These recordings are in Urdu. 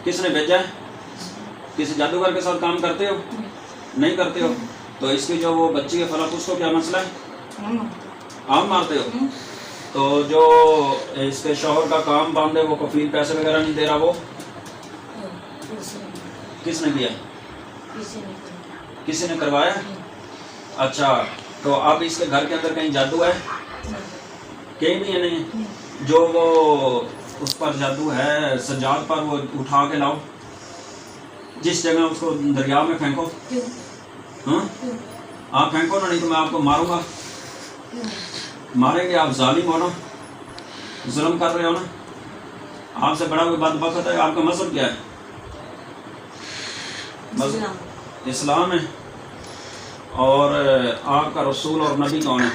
کس نے بھیجا ہے؟ کسی جادوگر کے ساتھ کام کرتے ہو؟ نہیں کرتے ہو؟ تو اس کی جو وہ بچی ہے فلاں، اس کو کیا مسئلہ ہے؟ عام مارتے ہو؟ تو جو اس کے شوہر کا کام باندھے وہ کفیل پیسے وغیرہ نہیں دے رہا، وہ کس نے کیا؟ کسی نے کروایا؟ اچھا، تو اب اس کے گھر کے اندر کہیں جادو ہے؟ کہیں بھی نہیں ہے؟ جو وہ اس پر جادو ہے سجاد پر، وہ اٹھا کے لاؤ، جس جگہ اس کو دریا میں پھینکو۔ ہاں آپ پھینکو نا، نہیں تو میں آپ کو ماروں گا۔ ماریں گے؟ آپ ظالم ہو نا، ظلم کر رہے ہو نا، آپ سے بڑا کوئی بدبخت ہے؟ آپ کا مذہب کیا ہے؟ مذہب اسلام ہے۔ اور آپ کا رسول اور نبی کون ہے؟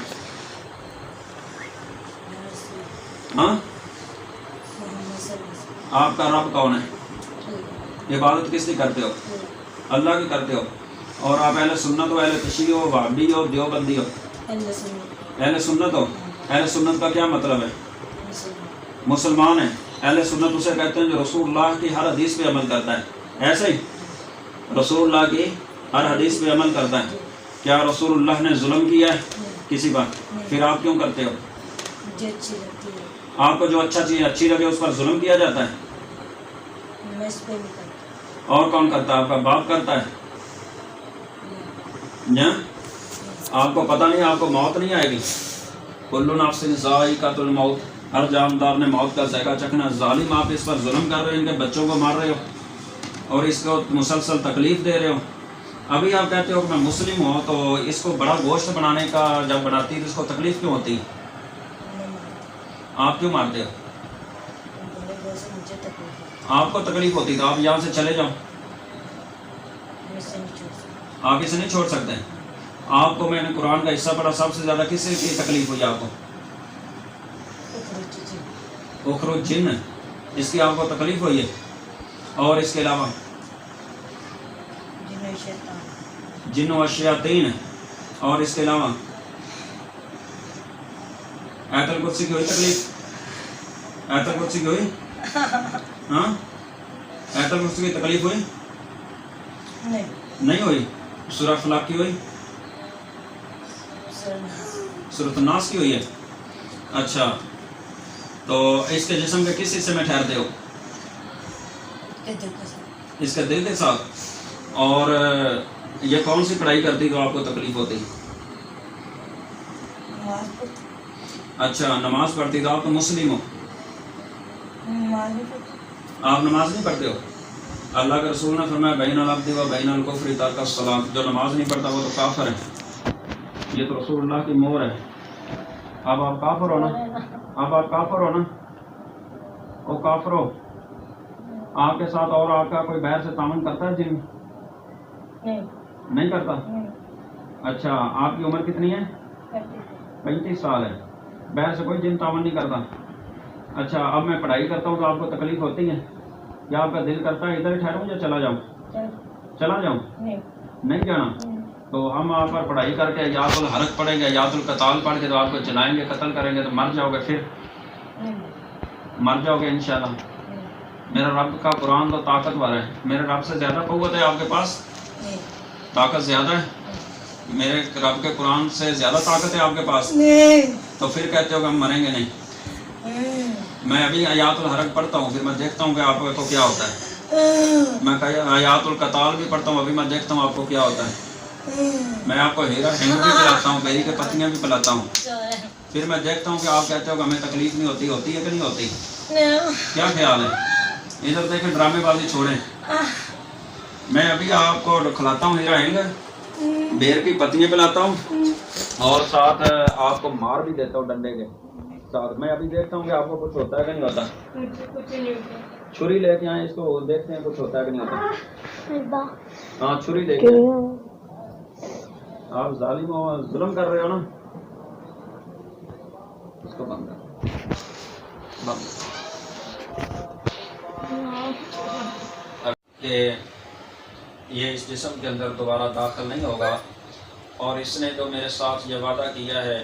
ہاں، آپ کا رب کون ہے؟ عبادت کس کی کرتے ہو؟ اللہ کی کرتے ہو۔ اور آپ اہل سنت ہو، اہل تشیع ہو، وہابی ہو، دیوبندی ہو؟ اہل سنت ہو۔ اہل سنت کا کیا مطلب ہے؟ مسلمان ہے۔ اہل سنت اسے کہتے ہیں جو رسول اللہ کی ہر حدیث پہ عمل کرتا ہے۔ ایسے ہی رسول اللہ کی ہر حدیث پہ عمل کرتا ہے۔ کیا رسول اللہ نے ظلم کیا ہے کسی پر؟ پھر آپ کیوں کرتے ہو؟ آپ کو جو اچھا چیز اچھی لگے اس پر ظلم کیا جاتا ہے؟ اور کون کرتا ہے؟ آپ کا باپ کرتا ہے؟ آپ کو پتہ نہیں، آپ کو موت نہیں آئے گی؟ کل نفس ذائقۃ الموت، ہر جاندار نے موت کا ذائقہ چکھنا۔ ظالم، آپ اس پر ظلم کر رہے ہیں، ان کے بچوں کو مار رہے ہو اور اس کو مسلسل تکلیف دے رہے ہو۔ ابھی آپ کہتے ہو کہ میں مسلم ہوں، تو اس کو بڑا گوشت بنانے کا جب بناتی ہے تو اس کو تکلیف کیوں ہوتی ہے؟ آپ کیوں مارتے ہو؟ آپ کو تکلیف ہوتی تو آپ یہاں سے چلے جاؤ۔ آپ اسے نہیں چھوڑ سکتے۔ آپ کو میں نے قرآن کا حصہ پڑھا، سب سے زیادہ کس کی تکلیف ہوئی آپ کو؟ اخرج جن، اس کی آپ کو تکلیف ہوئی ہے۔ اور اس کے علاوہ جن و شیاطین، اور اس کے علاوہ آیت الکرسی کی ہوئی تکلیف؟ آیت الکرسی کی ہوئی؟ ہاں، آیت الکرسی کی تکلیف ہوئی؟ نہیں ہوئی۔ سورہ فلق کی ہوئی؟ سورۃ الناس کی ہوئی ہے؟ اچھا، تو اس کے جسم کے کس حصے میں ٹھہرتے ہو؟ اس کے دل کے ساتھ۔ اور یہ کون سی پڑھائی کرتی تو آپ کو تکلیف ہوتی؟ اچھا، نماز پڑھتی تو آپ تو مسلم ہو۔ آپ نماز نہیں پڑھتے ہو؟ اللہ کے رسول نے فرمایا بین العبد و بین الکفر ترک الصلاۃ، جو نماز نہیں پڑھتا وہ تو کافر ہے۔ یہ تو رسول اللہ کی مہر ہے۔ اب آپ کافر ہو نا، اب آپ کافر ہو نا، وہ کافر ہو۔ آپ کے ساتھ اور آپ کا کوئی باہر سے تعاون کرتا ہے جن؟ نہیں کرتا؟ اچھا، آپ کی عمر کتنی ہے؟ 35 سال ہے۔ باہر سے کوئی جن تعاون نہیں کرتا؟ اچھا، اب میں پڑھائی کرتا ہوں تو آپ کو تکلیف ہوتی ہے؟ یا آپ کا دل کرتا ہے ادھر ہی ٹھہروں یا چلا جاؤں؟ چلا جاؤں؟ نہیں جانا؟ تو ہم آپ پر پڑھائی کر کے یات الحرق پڑھیں گے، یات القتال پڑھ کے تو آپ کو جلائیں گے، قتل کریں گے تو مر جاؤ گے، پھر مر جاؤ گے انشاءاللہ۔ میرا رب کا قرآن تو طاقتور ہے، میرے رب سے زیادہ قوت ہے آپ کے پاس؟ طاقت زیادہ ہے؟ میرے رب کے قرآن سے زیادہ طاقت ہے آپ کے پاس؟ تو پھر کہتے ہو کہ ہم مریں گے نہیں۔ میں ابھی آیات الحرق پڑھتا ہوں، پھر میں دیکھتا ہوں کہ آپ کو کیا ہوتا ہے۔ میں آیات القتال بھی پڑھتا ہوں، ابھی میں دیکھتا ہوں آپ کو کیا ہوتا ہے۔ میں آپ کو ہیرا ہنگ بھی پلاتا ہوں، بیری کے پتیاں بھی پلاتا ہوں، پھر میں دیکھتا ہوں کہ آپ کہتے ہو کہ ہمیں تکلیف نہیں ہوتی، ہوتی ہے کہ نہیں ہوتی؟ کیا خیال ہے؟ ادھر دیکھیں، ڈرامے بازی چھوڑیں۔ میں ابھی آپ کو کھلاتا ہوں ہیرا ہنگ، بیر کی پتیاں پلاتا ہوں، اور ساتھ آپ کو مار بھی دیتا ہوں ڈنڈے کے ساتھ۔ میں ابھی دیکھتا ہوں کہ آپ کو کچھ ہوتا ہے کہ نہیں ہوتا۔ چھری لے کے آئیں، اس کو دیکھتے ہیں کچھ ہوتا ہے کہ نہیں ہوتا۔ ہاں، چھری لے کے آئیں۔ آپ ظالم ہو، ظلم کر رہے ہو نا، اس کو بند کر، بند کہ یہ اس جسم کے اندر دوبارہ داخل نہیں ہوگا، اور اس نے جو میرے ساتھ یہ وعدہ کیا ہے،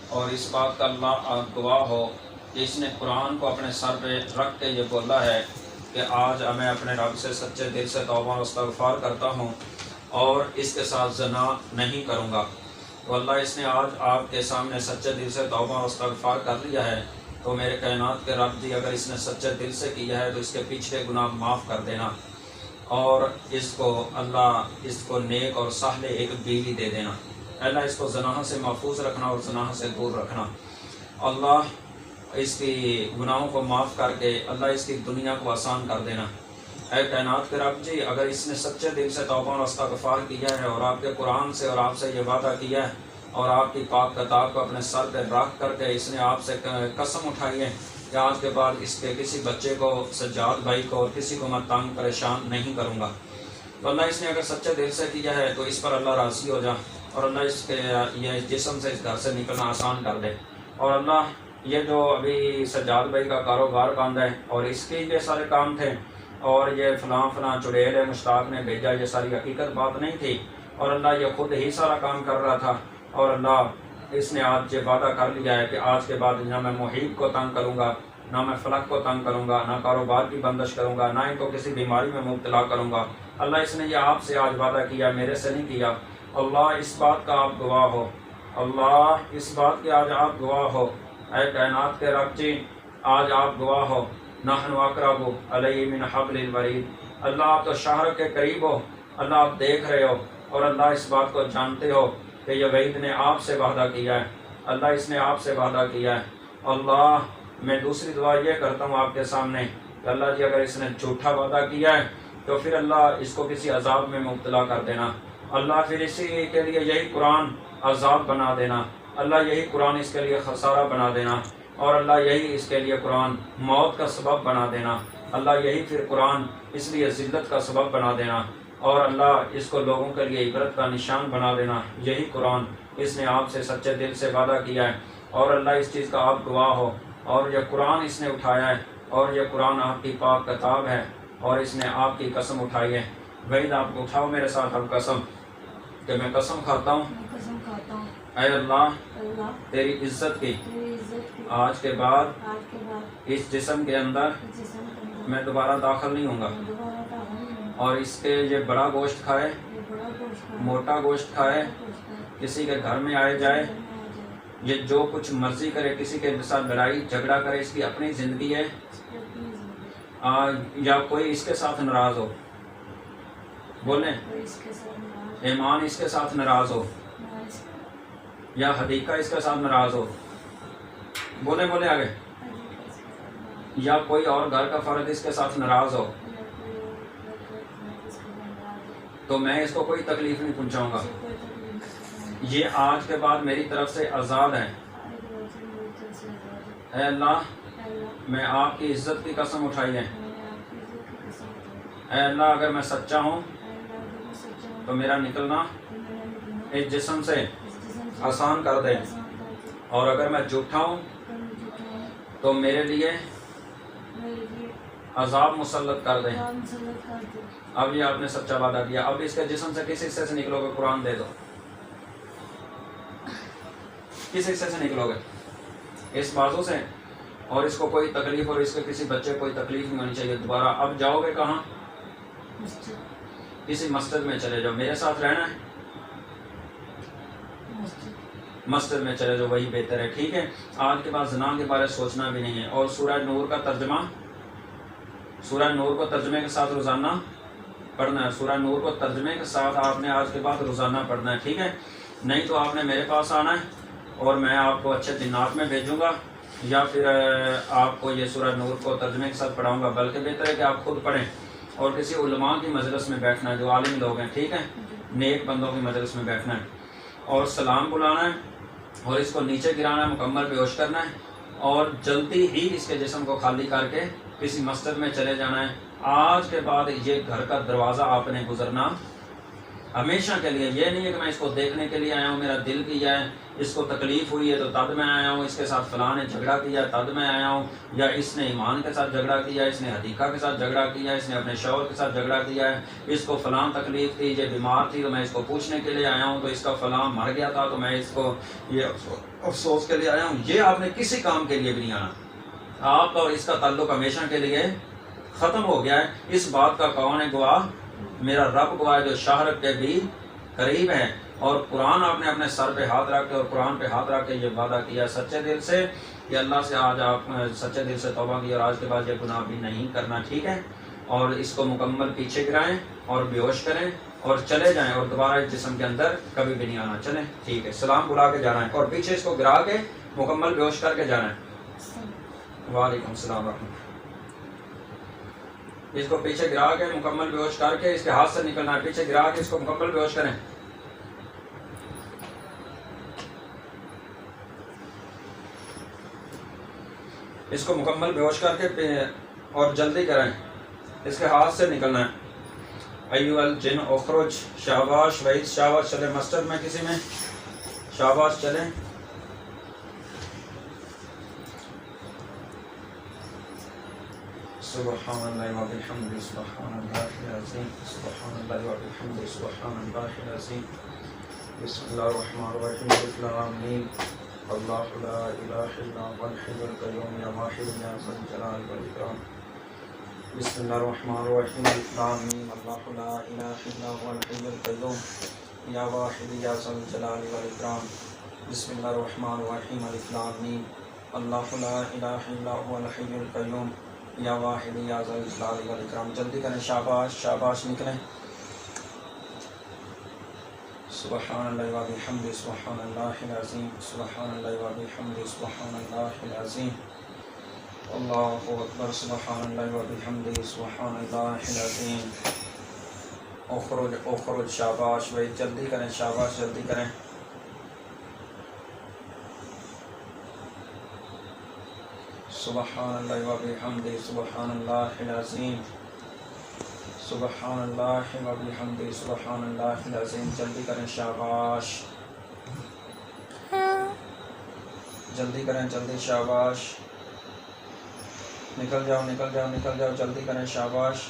اور اس بات کا اللہ آپ گواہ ہو کہ اس نے قرآن کو اپنے سر پہ رکھ کے یہ بولا ہے کہ آج میں اپنے رب سے سچے دل سے توبہ و استغفار کرتا ہوں اور اس کے ساتھ زنا نہیں کروں گا۔ تو اللہ اس نے آج آپ کے سامنے سچے دل سے توبہ و استغفار کر لیا ہے، تو میرے کائنات کے رب جی اگر اس نے سچے دل سے کیا ہے تو اس کے پچھلے گناہ معاف کر دینا، اور اس کو اللہ اس کو نیک اور صالح ایک بیوی دے دینا۔ اللہ اس کو زنا سے محفوظ رکھنا اور زنا سے دور رکھنا۔ اللہ اس کی گناہوں کو معاف کر کے اللہ اس کی دنیا کو آسان کر دینا۔ اے کائنات کے رب جی اگر اس نے سچے دل سے توبہ اور استغفار کیا ہے اور آپ کے قرآن سے اور آپ سے یہ وعدہ کیا ہے اور آپ کی پاک کتاب کو اپنے سر پہ رکھ کر کے اس نے آپ سے قسم اٹھائی ہے کہ آج کے بعد اس کے کسی بچے کو، سجاد بھائی کو اور کسی کو میں تنگ پریشان نہیں کروں گا، تو اللہ اس نے اگر سچے دل سے کیا ہے تو اس پر اللہ راضی ہو جا اور اللہ اس کے یہ جسم سے اس گھر سے نکلنا آسان کر دے۔ اور اللہ یہ جو ابھی سجاد بھائی کا کاروبار بند ہے اور اس کے یہ سارے کام تھے اور یہ فلاں چڑیل مشتاق نے بھیجا، یہ ساری حقیقت بات نہیں تھی، اور اللہ یہ خود ہی سارا کام کر رہا تھا، اور اللہ اس نے آج یہ وعدہ کر لیا ہے کہ آج کے بعد نہ میں محیط کو تنگ کروں گا، نہ میں فلک کو تنگ کروں گا، نہ کاروبار کی بندش کروں گا، نہ ان کو کسی بیماری میں مبتلا کروں گا۔ اللہ اس نے یہ آپ سے آج وعدہ کیا، میرے سے نہیں کیا۔ اللہ اس بات کا آپ گواہ ہو، اللہ اس بات کے آج آپ گواہ ہو۔ اے کائنات کے رب جی آج آپ گواہ ہو، نحن اقرب علیہ من حبل الورید، اللہ آپ تو شہر کے قریب ہو، اللہ آپ دیکھ رہے ہو، اور اللہ اس بات کو جانتے ہو کہ یہ وعید نے آپ سے وعدہ کیا ہے، اللہ اس نے آپ سے وعدہ کیا ہے۔ اللہ میں دوسری دعا یہ کرتا ہوں آپ کے سامنے کہ اللہ جی اگر اس نے جھوٹا وعدہ کیا ہے تو پھر اللہ اس کو کسی عذاب میں مبتلا کر دینا، اللہ پھر اسی کے لیے یہی قرآن عذاب بنا دینا، اللہ یہی قرآن اس کے لیے خسارہ بنا دینا، اور اللہ یہی اس کے لیے قرآن موت کا سبب بنا دینا، اللہ یہی پھر قرآن اس لیے ذلت کا سبب بنا دینا، اور اللہ اس کو لوگوں کے لیے عبرت کا نشان بنا دینا۔ یہی قرآن اس نے آپ سے سچے دل سے وعدہ کیا ہے، اور اللہ اس چیز کا آپ گواہ ہو، اور یہ قرآن اس نے اٹھایا ہے، اور یہ قرآن آپ کی پاک کتاب ہے، اور اس نے آپ کی قسم اٹھائی ہے۔ وعید آپ اٹھاؤ میرے ساتھ اب قسم کہ میں قسم کھاتا ہوں اے اللہ تیری عزت کی آج کے بعد اس جسم کے اندر میں دوبارہ داخل نہیں ہوں گا، اور اس کے یہ بڑا گوشت کھائے، موٹا گوشت کھائے، کسی کے گھر میں آئے جائے، یہ جو کچھ مرضی کرے، کسی کے ساتھ لڑائی جھگڑا کرے، اس کی اپنی زندگی ہے، یا کوئی اس کے ساتھ ناراض ہو، بولیں ایمان اس کے ساتھ ناراض ہو، یا حدیقہ اس کے ساتھ ناراض ہو، بولیں آگے، یا کوئی اور گھر کا فرد اس کے ساتھ ناراض ہو، تو میں اس کو کوئی تکلیف نہیں پہنچاؤں گا، یہ آج کے بعد میری طرف سے آزاد ہے۔ اے اللہ میں آپ کی عزت کی قسم اٹھائی ہے، اے اللہ اگر میں سچا ہوں تو میرا نکلنا اس جسم سے آسان کر دے، اور اگر میں جھوٹا ہوں تو میرے لیے عذاب مسلط کر دے۔ اب یہ آپ نے سچا وعدہ کیا، اب اس کے جسم سے کس حصے سے نکلو گے؟ قرآن دے دو، کس حصے سے نکلو گے؟ اس بازو سے، اور اس کو کوئی تکلیف اور اس کے کسی بچے کو کوئی تکلیف نہیں ہونی چاہیے دوبارہ۔ اب جاؤ گے کہاں؟ کسی مسجد میں چلے جاؤ، میرے ساتھ رہنا ہے، مسجد میں چلے جاؤ، وہی بہتر ہے، ٹھیک ہے؟ آج کے بعد زنا کے بارے سوچنا بھی نہیں ہے، اور سورہ نور کا ترجمہ، سورہ نور کو ترجمے کے ساتھ روزانہ پڑھنا ہے، سورہ نور کو ترجمے کے ساتھ آپ نے آج کے بعد روزانہ پڑھنا ہے، ٹھیک ہے؟ نہیں تو آپ نے میرے پاس آنا ہے اور میں آپ کو اچھے جنات میں بھیجوں گا، یا پھر آپ کو یہ سورہ نور کو ترجمے کے ساتھ پڑھاؤں گا، بلکہ بہتر ہے کہ آپ خود پڑھیں اور کسی علماء کی مجلس میں بیٹھنا ہے، جو عالم لوگ ہیں، ٹھیک ہے؟ نیک بندوں کی مجلس میں بیٹھنا ہے، اور سلام بلانا ہے، اور اس کو نیچے گرانا ہے، مکمل بیہوش کرنا ہے، اور جلدی ہی اس کے جسم کو خالی کر کے کسی مسجد میں چلے جانا ہے۔ آج کے بعد یہ گھر کا دروازہ آپ نے گزرنا ہمیشہ کے لیے، یہ نہیں ہے کہ میں اس کو دیکھنے کے لیے آیا ہوں، میرا دل کیا ہے، اس کو تکلیف ہوئی ہے تو تد میں آیا ہوں، اس کے ساتھ فلاں نے جھگڑا کیا تد میں آیا ہوں، یا اس نے ایمان کے ساتھ جھگڑا کیا، اس نے حدیقہ کے ساتھ جھگڑا کیا، اس نے اپنے شوہر کے ساتھ جھگڑا کیا ہے، اس کو فلاں تکلیف تھی، یہ بیمار تھی تو میں اس کو پوچھنے کے لیے آیا ہوں، تو اس کا فلاں مر گیا تھا تو میں اس کو یہ افسوس کے لیے آیا ہوں۔ یہ آپ نے کسی کام کے لیے بھی نہیں آنا، آپ کا اور اس کا تعلق ہمیشہ کے لیے ختم ہو گیا ہے. اس بات کا کون ہے گواہ؟ میرا رب گواہ ہے جو شہرت کے بھی قریب ہے. اور قرآن آپ نے اپنے سر پہ ہاتھ رکھ کے اور قرآن پہ ہاتھ رکھ کے یہ وعدہ کیا سچے دل سے کہ اللہ سے آج آپ سچے دل سے توبہ کی اور آج کے بعد یہ گناہ بھی نہیں کرنا. ٹھیک ہے؟ اور اس کو مکمل پیچھے گرائیں اور بے ہوش کریں اور چلے جائیں اور دوبارہ اس جسم کے اندر کبھی بھی نہیں آنا. چلیں ٹھیک ہے. سلام بلا کے جانا ہے اور پیچھے اس کو گرا کے مکمل بے ہوش کر کے جانا ہے. وعلیکم السلام ورحمۃ. اس کو پیچھے گرا کے مکمل بے ہوش کر کے اس کے ہاتھ سے نکلنا ہے. پیچھے گرا کے اس کو مکمل بے ہوش کریں. اس کو مکمل بے ہوش کر کے اور جلدی کریں. اس کے ہاتھ سے نکلنا ہے. ایو الجن اخرج. شاباش وحید شاباش. چلے مسجد میں کسی میں شاباش چلیں. سبحان اللہ و بحمدہ سبحان اللہ العظیم سبحان اللہ و بحمدہ سبحان اللہ العظیم. بسم اللہ الرحمن الرحیم. الف لام میم. اللہ لا الہ الا هو الحی القیوم یا واحد یا ذا الجلال والاکرام. بسم اللہ الرحمن الرحیم. الف لام میم. اللہ لا الہ الا هو الحی القیوم یا واحد یا ذا الجلال والاکرام. بسم اللہ الرحمن الرحیم. الف لام میم. اللہ لا الہ الا هو الحی القیوم یا واحد یا ذا الجلال والاکرام. جلدی کریں. شاباش شاباش نکلیں. سبحان اللہ و بحمدہ سبحان اللہ العظیم سبحان اللہ و بحمدہ سبحان اللہ العظیم. اللہ اکبر. سبحان اللہ و بحمدہ سبحان اللہ العظیم. اخرج اخرج. شاباش بھائی جلدی کریں. شاباش جلدی کریں. سبحان اللہ و بحمدہ سبحان اللہ العظیم سبحان اللہ و بحمدہ سبحان اللہ العظیم. جلدی کریں. شاباش جلدی کریں. جلدی. شاباش. نکل جاؤ نکل جاؤ نکل جاؤ. جلدی کریں. شاباش.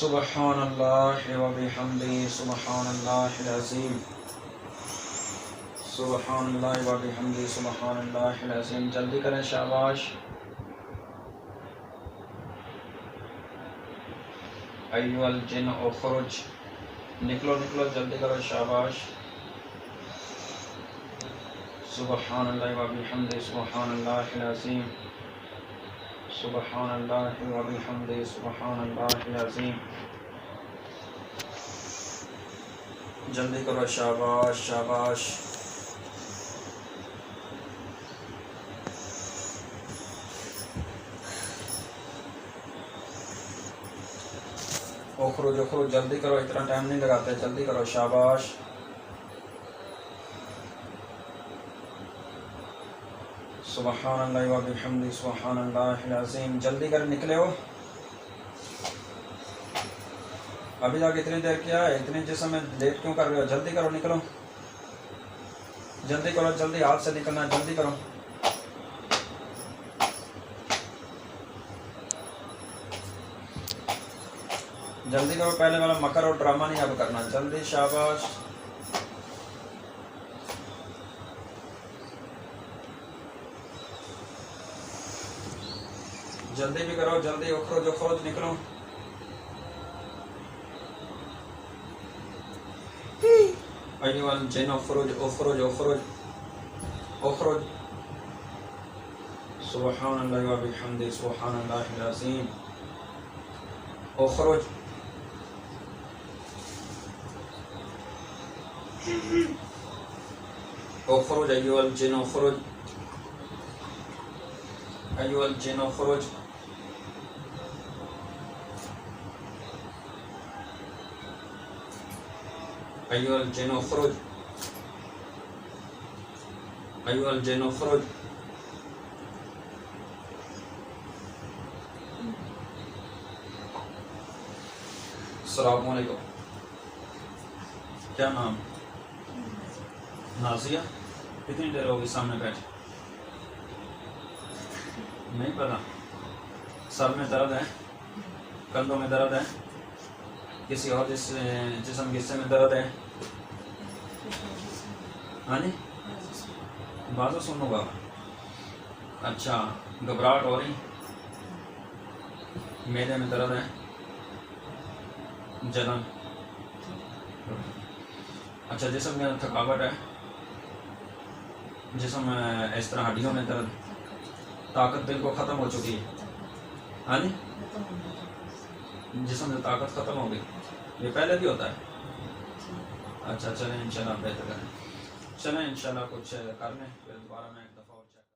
سبحان اللہ و بحمدہ سبحان اللہ العظیم سبحان اللہ و بحمدہ سبحان اللہ العظیم. جلدی کریں. شاباش. ایو الجن اخرج. نکلو نکلو جلدی کرو. شاباش. سبحان اللہ و بحمدہ سبحان اللہ العظیم سبحان اللہ و بحمدہ سبحان اللہ العظیم. جلدی کرو. شاباش شاباش. اخرج اخرج. جلدی کرو. اتنا ٹائم نہیں لگاتے. جلدی کرو. شاباش. سبحان اللہ و بحمدہ سبحان اللہ العظیم. جلدی کر. نکلے ہو ابھی تک اتنی دیر کیا ہے؟ اتنی جسم میں لیٹ کیوں کر رہے ہو؟ جلدی کرو. نکلو جلدی کرو. جلدی ہاتھ سے نکلنا ہے. جلدی کرو. جلدی کرو. پہلے والا مکر اور ڈرامہ نہیں اب کرنا. جلدی. شاباش. جلدی بھی کرو. جلدی. اخرج اخرج. نکلو. ایوہ الجن اخرج اخرج اخرج اخرج. سبحان اللہ و بحمدہ سبحان اللہ العظیم. اخرج. اخرج. ایوہ الجن اخرج. ایوہ الجن اخرج. ایوہ الجن اخرج. ایوہ الجن اخرج. السلام علیکم. کیا نام؟ نازیہ. کتنی دیر ہوگی سامنے بیٹھے؟ نہیں پتا. سر میں درد ہے؟ کندھوں میں درد ہے؟ کسی اور جسم کے حصے میں درد ہے؟ ہاں جی بازو سنوں گا. اچھا گھبراہٹ ہو رہی؟ میدے میں درد ہے، جلن، اچھا جسم میں تھکاوٹ ہے، جسم میں اس طرح ہڈیوں میں درد، طاقت بالکل ختم ہو چکی ہے، ہاں جی جسم سے طاقت ختم ہو گئی، یہ پہلے بھی ہوتا ہے؟ اچھا چلیں انشاءاللہ بہتر کریں، چلیں انشاءاللہ کچھ کر لیں پھر دوبارہ میں